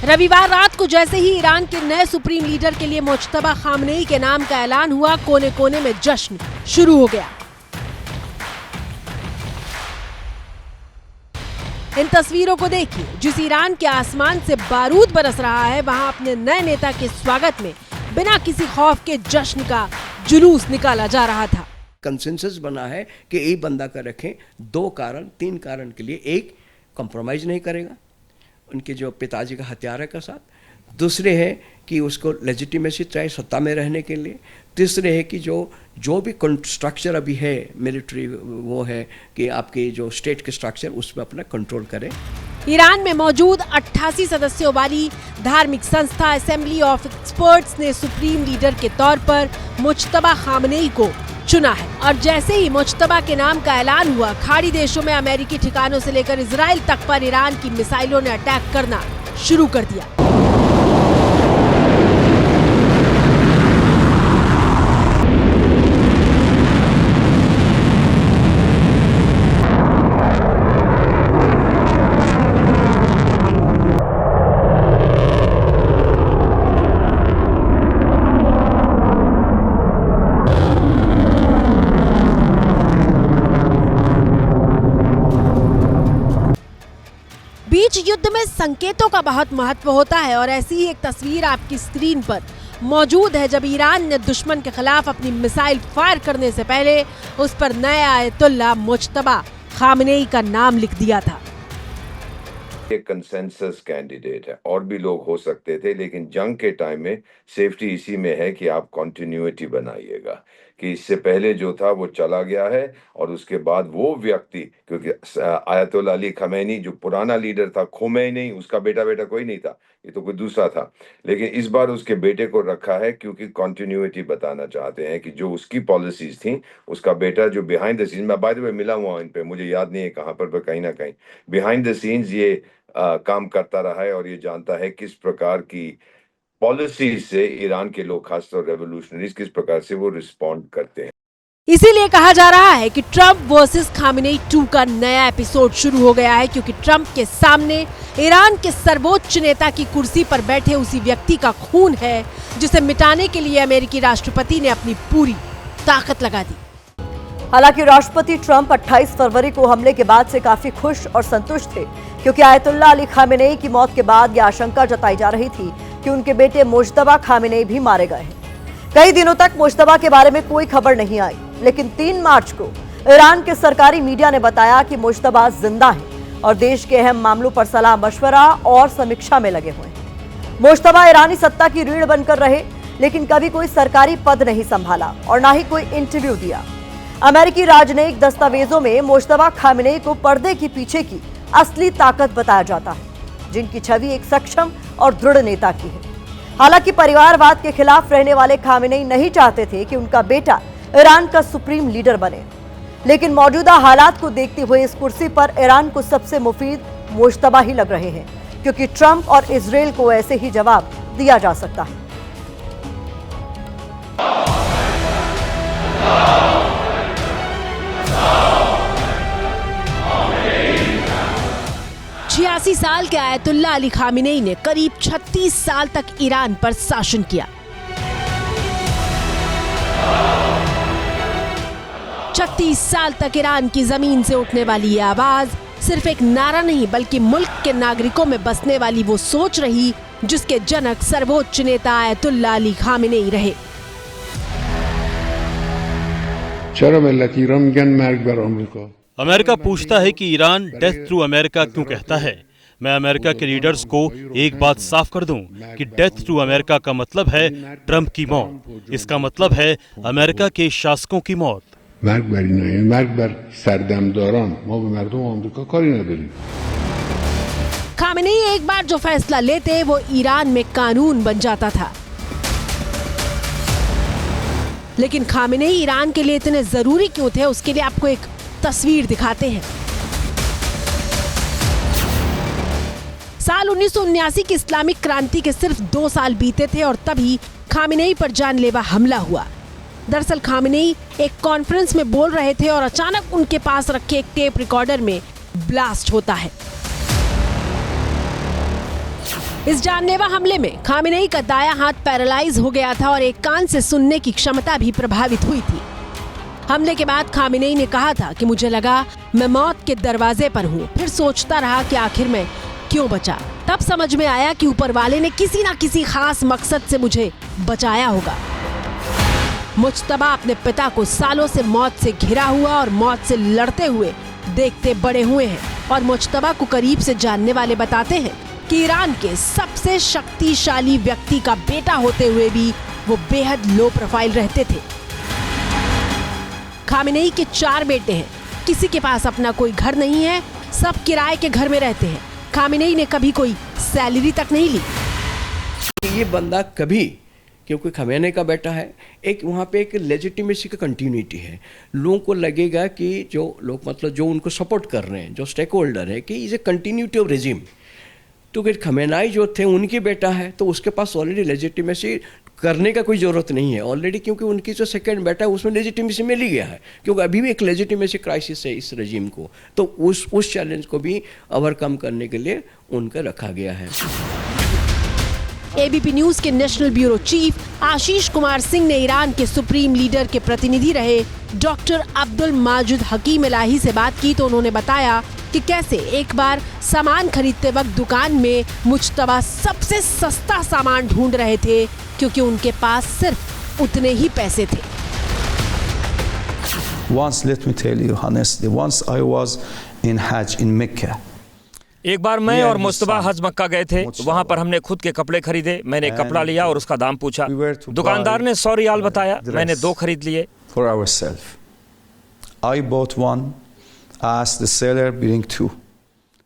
रविवार रात को जैसे ही ईरान के नए सुप्रीम लीडर के लिए मुज्तबा खामेनेई के नाम का ऐलान हुआ, कोने कोने में जश्न शुरू हो गया। इन तस्वीरों को देखिए, जिस ईरान के आसमान से बारूद बरस रहा है, वहां अपने नए नेता के स्वागत में बिना किसी खौफ के जश्न का जुलूस निकाला जा रहा था। कंसेंसस बना है कि एक बंदा का रखें 3 कारण के लिए। एक, कॉम्प्रोमाइज नहीं करेगा उनके जो पिताजी का हत्यारा के साथ। दूसरे है कि उसको लेजिटिमेसी चाहिए सत्ता में रहने के लिए। तीसरे है कि जो भी स्ट्रक्चर अभी है मिलिट्री, वो है कि आपके जो स्टेट के स्ट्रक्चर उसमें अपना कंट्रोल करें। ईरान में मौजूद 88 सदस्यों वाली धार्मिक संस्था असेंबली ऑफ एक्सपर्ट्स ने सुप्रीम लीडर के तौर पर मुज्तबा खामेनेई को चुना है। और जैसे ही मुज्तबा के नाम का ऐलान हुआ, खाड़ी देशों में अमेरिकी ठिकानों से लेकर इजराइल तक पर ईरान की मिसाइलों ने अटैक करना शुरू कर दिया। बीच युद्ध में संकेतों का बहुत महत्व होता है और ऐसी ही एक तस्वीर आपकी स्क्रीन पर मौजूद है, जब ईरान ने दुश्मन के खिलाफ अपनी मिसाइल फायर करने से पहले उस पर नए आयतुल्लाह मुज्तबा खामेनेई का नाम लिख दिया था। एक कंसेंसस कैंडिडेट है, और भी लोग हो सकते थे, लेकिन जंग के टाइम में सेफ्टी इसी में है कि आप कंटिन्यूटी बनाइएगा, कि इससे पहले जो था वो चला गया है और उसके बाद वो व्यक्ति, क्योंकि आयतुल्लाह अली खमैनी जो पुराना लीडर था, खुमैनी, उसका बेटा कोई नहीं था, ये तो कोई दूसरा था, लेकिन इस बार उसके बेटे को रखा है क्योंकि कंटिन्यूटी बताना चाहते हैं कि जो उसकी पॉलिसीज थी, उसका बेटा जो बिहाइंड द सीन, मैं बाय द वे मिला हुआ इन पे, मुझे याद नहीं है कहाँ पर कहीं ना कहीं बिहाइंड द सीन्स ये काम करता रहा है और ये जानता है किस प्रकार की पॉलिसीज से ईरान के लोग, खासतौर रेवोल्यूशनरीज, किस प्रकार से वो रिस्पॉन्ड करते हैं। इसीलिए कहा जा रहा है कि ट्रंप वर्सेस खामेनेई 2 का नया एपिसोड शुरू हो गया है, क्योंकि ट्रंप के सामने ईरान के सर्वोच्च नेता की कुर्सी पर बैठे उसी व्यक्ति का खून है जिसे मिटाने के लिए अमेरिकी राष्ट्रपति ने अपनी पूरी ताकत लगा दी। हालांकि राष्ट्रपति ट्रंप 28 फरवरी को हमले के बाद से काफी खुश और संतुष्ट थे, क्योंकि आयतुल्लाह अली खामेनेई की मौत के बाद यह आशंका जताई जा रही थी कि उनके बेटे मुज्तबा खामेनेई भी मारे गए हैं। कई दिनों तक मुज्तबा के बारे में कोई खबर नहीं आई, लेकिन 3 मार्च को ईरान के सरकारी मीडिया ने बताया कि मुज्तबा जिंदा हैं और देश के अहम मामलों पर सलाह मशवरा और समीक्षा में लगे हुए हैं। मुज्तबा ईरानी सत्ता की रीढ़ बनकर रहे, लेकिन कभी कोई सरकारी पद नहीं संभाला और ना ही कोई इंटरव्यू दिया। अमेरिकी राजनयिक दस्तावेजों में मुज्तबा खामेनेई को पर्दे के पीछे की असली ताकत बताया जाता है, जिनकी छवि एक सक्षम और दृढ़ नेता की है। हालांकि परिवारवाद के खिलाफ रहने वाले खामेनेई नहीं चाहते थे कि उनका बेटा ईरान का सुप्रीम लीडर बने, लेकिन मौजूदा हालात को देखते हुए इस कुर्सी पर ईरान को सबसे मुफीद मुज्तबा ही लग रहे हैं, क्योंकि ट्रंप और इजराइल को ऐसे ही जवाब दिया जा सकता है। 86 साल के आयतुल्लाह अली खामेनेई ने करीब 36 साल तक ईरान पर शासन किया। 36 साल तक ईरान की जमीन से उठने वाली ये आवाज सिर्फ एक नारा नहीं, बल्कि मुल्क के नागरिकों में बसने वाली वो सोच रही जिसके जनक सर्वोच्च नेता आयतुल्लाह अली खामेनेई रहे। अमेरिका पूछता है कि ईरान डेथ थ्रू अमेरिका क्यों कहता है। मैं अमेरिका के लीडर्स को एक बात साफ कर दूं कि डेथ थ्रू अमेरिका का मतलब है ट्रंप की मौत। इसका मतलब है अमेरिका के शासकों की मौत। खामेनेई एक बार जो फैसला लेते वो ईरान में कानून बन जाता था, लेकिन खामेनेई ईरान के लिए इतने जरूरी क्यों थे, उसके लिए आपको एक तस्वीर दिखाते हैं। साल 1979 की इस्लामिक क्रांति के सिर्फ 2 साल बीते थे और तभी खामेनेई पर जानलेवा हमला हुआ। दरअसल खामेनेई एक कॉन्फ्रेंस में बोल रहे थे और अचानक उनके पास रखे एक टेप रिकॉर्डर में ब्लास्ट होता है। इस जानलेवा हमले में खामेनेई का दायां हाथ पैरालाइज हो गया था और एक कान से सुनने की क्षमता भी प्रभावित हुई थी। हमले के बाद खामेनेई ने कहा था कि मुझे लगा मैं मौत के दरवाजे पर हूँ, फिर सोचता रहा कि आखिर मैं क्यों बचा। तब समझ में आया कि ऊपर वाले ने किसी ना किसी खास मकसद से मुझे बचाया होगा। मुज्तबा अपने पिता को सालों से मौत से घिरा हुआ और मौत से लड़ते हुए देखते बड़े हुए हैं, और मुज्तबा को करीब से जानने वाले बताते हैं कि ईरान के सबसे शक्तिशाली व्यक्ति का बेटा होते हुए भी वो बेहद लो प्रोफाइल रहते थे। खामेनेई के 4 बेटे हैं, किसी के पास अपना कोई घर नहीं है, सब किराए के घर में रहते हैं। खामेनेई ने कभी कोई सैलरी तक नहीं ली। ये बंदा कभी, क्योंकि खमेनेई का बेटा है, एक वहाँ पे एक लेजिटिमेसी का कंटिन्यूटी है। लोगों को लगेगा कि जो लोग मतलब जो उनको सपोर्ट कर रहे हैं, जो स्टेक होल्डर है, कि is a continuity of regime. तो कि खमेनेई जो थे उनकी बेटा है, तो उसके पास ऑलरेडी लेजिटिमेसी करने का कोई ज़रूरत नहीं है ऑलरेडी, क्योंकि उनकी जो सेकंड बेटा है उसमें लेजिटिमेसी मिल ही गया है, क्योंकि अभी भी एक लेजिटिमेसी क्राइसिस है इस रेजिम को। तो उस चैलेंज को भी ओवरकम करने के लिए उनका रखा गया है। एबीपी न्यूज के national bureau chief Ashish Kumar Singh ने ईरान के सुप्रीम लीडर के प्रतिनिधि रहे डॉक्टर अब्दुल माजिद हकीम इलाही से बात की, तो उन्होंने बताया कि कैसे एक बार सामान खरीदते वक्त दुकान में मुज्तबा सबसे सस्ता सामान ढूंढ रहे थे, क्योंकि उनके पास सिर्फ उतने ही पैसे थे। Once, let me tell you honestly, once I was in Hajj in Mecca. एक बार मैं और मुस्तबा हज मक्का गए थे। वहाँ पर हमने खुद के कपड़े खरीदे। मैंने कपड़ा लिया और उसका दाम पूछा। दुकानदार ने 100 रियाल बताया। मैंने 2 खरीद लिए।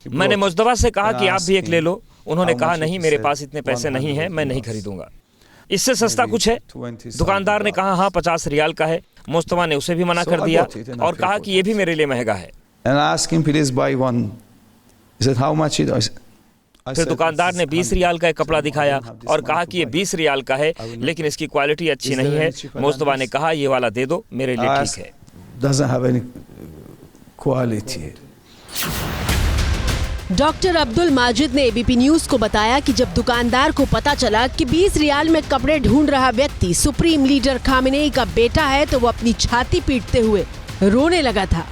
मैंने मुस्तबा से कहा कि आप भी एक ले लो। उन्होंने कहा नहीं, मेरे पास इतने पैसे नहीं हैं, मैं नहीं खरीदूंगा। इससे सस्ता कुछ है? दुकानदार ने कहा हाँ 50 रियाल का है। मुस्तबा ने उसे भी मना कर दिया और कहा कि ये भी मेरे लिए महंगा है। फिर दुकानदार ने 20 रियाल का एक कपड़ा दिखाया और कहा कि ये 20 रियाल का है, लेकिन इसकी क्वालिटी अच्छी नहीं है। मुस्तबा ने कहा ये वाला दे दो, मेरे लिए ठीक है। डॉक्टर अब्दुल माजिद ने एबीपी न्यूज को बताया कि जब दुकानदार को पता चला कि 20 रियाल में कपड़े ढूंढ रहा व्यक्ति सुप्रीम लीडर खामेनेई का बेटा है, तो वो अपनी छाती पीटते हुए रोने लगा था।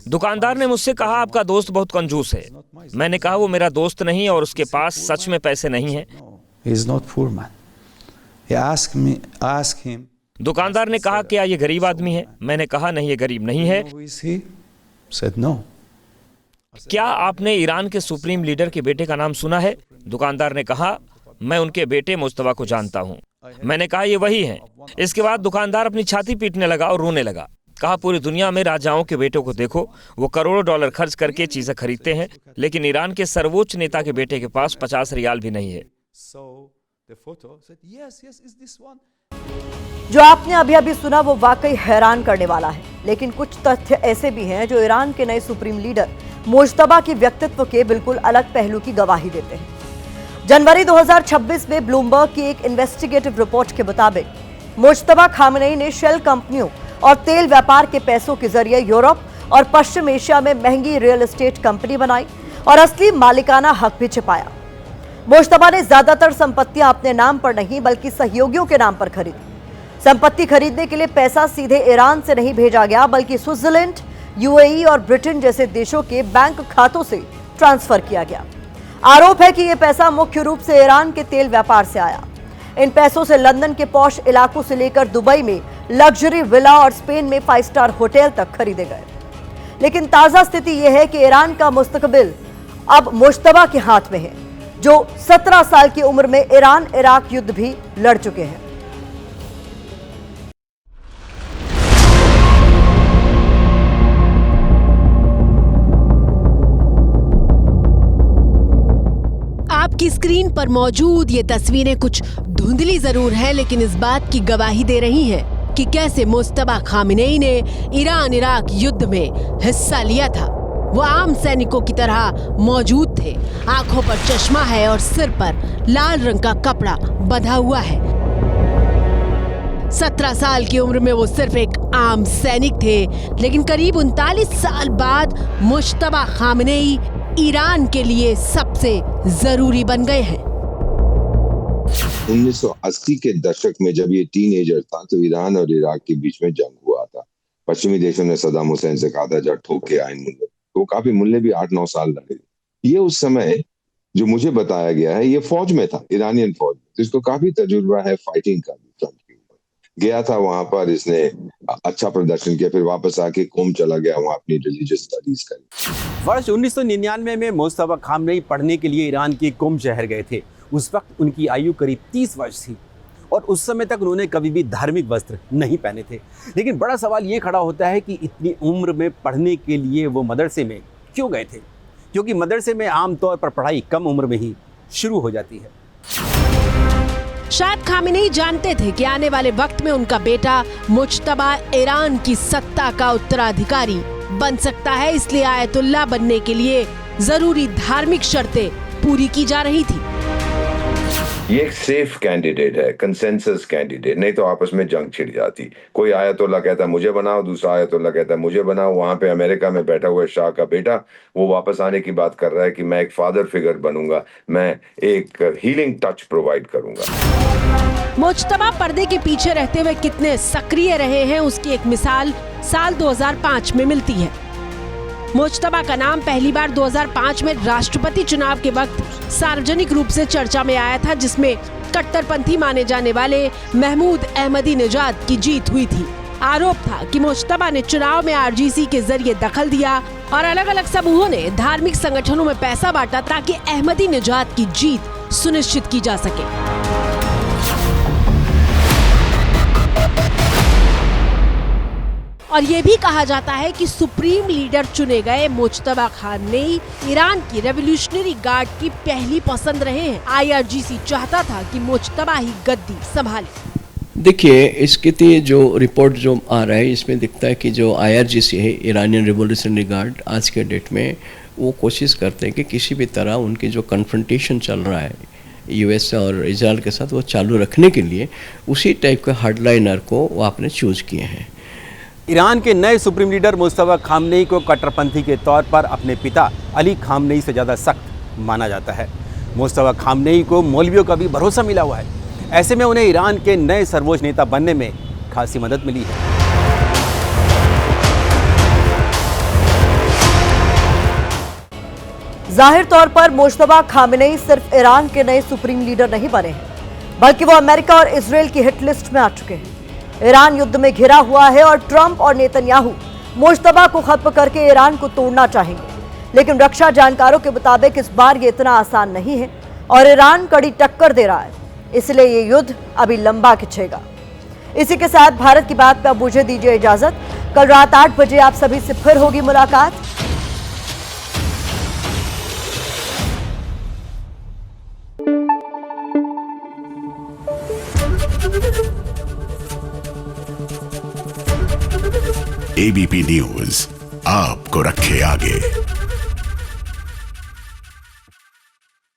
दुकानदार ने मुझसे कहा आपका दोस्त बहुत कंजूस है। मैंने कहा वो मेरा दोस्त नहीं और उसके पास सच में पैसे नहीं है। दुकानदार ने कहा क्या ये गरीब आदमी है? मैंने कहा नहीं, ये गरीब नहीं है। क्या आपने ईरान के सुप्रीम लीडर के बेटे का नाम सुना है? दुकानदार ने कहा मैं उनके बेटे मुस्तबा को जानता हूँ। मैंने कहा ये वही है। इसके बाद दुकानदार अपनी छाती पीटने लगा और रोने लगा। कहा पूरी दुनिया में राजाओं के बेटों को देखो, वो करोड़ों डॉलर खर्च करके चीजें खरीदते हैं, लेकिन ईरान के सर्वोच्च नेता के बेटे के पास 50 रियाल भी नहीं है। जो आपने अभी अभी सुना वो वाकई हैरान करने वाला है, लेकिन कुछ तथ्य ऐसे भी हैं जो ईरान के नए सुप्रीम लीडर मुज्तबा के व्यक्तित्व के बिल्कुल अलग पहलू की गवाही देते हैं। जनवरी 2026 में ब्लूमबर्ग की एक इन्वेस्टिगेटिव रिपोर्ट के मुताबिक मुज्तबा खामेनेई ने शेल कंपनियों और तेल व्यापार के पैसों के जरिए यूरोप और पश्चिम एशिया में महंगी रियल एस्टेट कंपनी बनाई और असली मालिकाना हक भी छिपाया। मुज्तबा ने ज्यादातर संपत्तियां अपने नाम पर नहीं बल्कि सहयोगियों के नाम पर खरीदी। संपत्ति खरीदने के लिए पैसा सीधे ईरान से नहीं भेजा गया, बल्कि स्विट्जरलैंड, यूएई और ब्रिटेन जैसे देशों के बैंक खातों से ट्रांसफर किया गया। आरोप है कि यह पैसा मुख्य रूप से ईरान के तेल व्यापार से आया। इन पैसों से लंदन के पॉश इलाकों से लेकर दुबई में लग्जरी विला और स्पेन में 5 स्टार होटल तक खरीदे गए। लेकिन ताजा स्थिति यह है कि ईरान का मुस्तकबिल अब मुज्तबा के हाथ में है, जो 17 साल की उम्र में ईरान इराक युद्ध भी लड़ चुके हैं। आपकी स्क्रीन पर मौजूद ये तस्वीरें कुछ धुंधली जरूर हैं, लेकिन इस बात की गवाही दे रही हैं कि कैसे मुज्तबा खामेनेई ने ईरान इराक युद्ध में हिस्सा लिया था। वो आम सैनिकों की तरह मौजूद थे। आंखों पर चश्मा है और सिर पर लाल रंग का कपड़ा बंधा हुआ है। 17 साल की उम्र में वो सिर्फ एक आम सैनिक थे, लेकिन करीब 39 साल बाद मुज्तबा खामेनेई ईरान के लिए सबसे जरूरी बन गए हैं। 1980 के दशक में जब ये टीनेजर था तो ईरान और इराक के बीच में जंग हुआ था। पश्चिमी देशों ने सद्दाम हुसैन से कहा था जा ठोक के आए मुल्ले, तो काफी मुल्ले भी 8-9 साल लड़े। ये उस समय जो मुझे बताया गया है ये फौज में था, ईरानियन फौज में, तो इसको काफी तजुर्बा है फाइटिंग का। गया था वहां पर, इसने अच्छा प्रदर्शन किया, फिर वापस आके कोम चला गया, वहां अपनी रिलीजियस स्टडीज करी। वर्ष 1999 में मुज्तबा खामेनेई पढ़ने के लिए ईरान के कोम शहर गए थे। उस वक्त उनकी आयु करीब 30 वर्ष थी और उस समय तक उन्होंने कभी भी धार्मिक वस्त्र नहीं पहने थे। लेकिन बड़ा सवाल ये खड़ा होता है कि इतनी उम्र में पढ़ने के लिए वो मदरसे में क्यों गए थे, क्योंकि मदरसे में आमतौर पर पढ़ाई कम उम्र में ही शुरू हो जाती है। शायद खामेनेई जानते थे कि आने वाले वक्त में उनका बेटा मुज्तबा ईरान की सत्ता का उत्तराधिकारी बन सकता है, इसलिए आयतुल्लाह बनने के लिए जरूरी धार्मिक शर्तें पूरी की जा रही थी। ये एक सेफ कैंडिडेट है, कंसेंसस कैंडिडेट, नहीं तो आपस में जंग छिड़ जाती। कोई आयतुल्लाह कहता है मुझे बनाओ, दूसरा आयतुल्लाह कहता है मुझे बनाओ। वहां पे अमेरिका में बैठा हुआ शाह का बेटा वो वापस आने की बात कर रहा है कि मैं एक फादर फिगर बनूंगा, मैं एक हीलिंग टच प्रोवाइड करूंगा। मुज्तबा पर्दे के पीछे रहते हुए कितने सक्रिय रहे हैं उसकी एक मिसाल साल 2005 में मिलती है। मुज्तबा का नाम पहली बार 2005 में राष्ट्रपति चुनाव के वक्त सार्वजनिक रूप से चर्चा में आया था, जिसमें कट्टरपंथी माने जाने वाले महमूद अहमदी निजाद की जीत हुई थी। आरोप था कि मुश्तबा ने चुनाव में आरजीसी के जरिए दखल दिया और अलग अलग समूहों ने धार्मिक संगठनों में पैसा बांटा ताकि अहमदी निजात की जीत सुनिश्चित की जा सके। और ये भी कहा जाता है कि सुप्रीम लीडर चुने गए मुज्तबा खामनेई ईरान की रेवोल्यूशनरी गार्ड की पहली पसंद रहे हैं। आईआरजीसी चाहता था कि मुज्तबा ही गद्दी संभाले। देखिए, इसके जो रिपोर्ट जो आ रहा है इसमें दिखता है कि जो आईआरजीसी है, ईरानियन रिवोल्यूशनरी गार्ड, आज के डेट में वो कोशिश करते हैं कि किसी भी तरह उनकी जो कन्फ्रंटेशन चल रहा है यूएस और इजराइल के साथ वो चालू रखने के लिए उसी टाइप के हार्डलाइनर को वो आपने चूज किए हैं। ईरान के नए सुप्रीम लीडर मुस्तफा खामनेई को कट्टरपंथी के तौर पर अपने पिता अली खामनेई से ज़्यादा सख्त माना जाता है। मुस्तफा खामनेई को मौलवियों का भी भरोसा मिला हुआ है। ऐसे में उन्हें ईरान के नए सर्वोच्च नेता बनने में खासी मदद मिली है। जाहिर तौर पर मुज्तबा खामनेई सिर्फ ईरान के नए सुप्रीम लीडर नहीं बने हैं, बल्कि वो अमेरिका और इजराइल की हिट लिस्ट में आ चुके हैं। ईरान युद्ध में घिरा हुआ है और ट्रंप और नेतन्याहू मुज्तबा को खत्म करके ईरान को तोड़ना चाहेंगे, लेकिन रक्षा जानकारों के मुताबिक इस बार ये इतना आसान नहीं है और ईरान कड़ी टक्कर दे रहा है, इसलिए ये युद्ध अभी लंबा खिंचेगा। इसी के साथ भारत की बात पर मुझे दीजिए इजाजत। कल रात 8 बजे आप सभी से फिर होगी मुलाकात। एबीपी न्यूज आपको रखे आगे।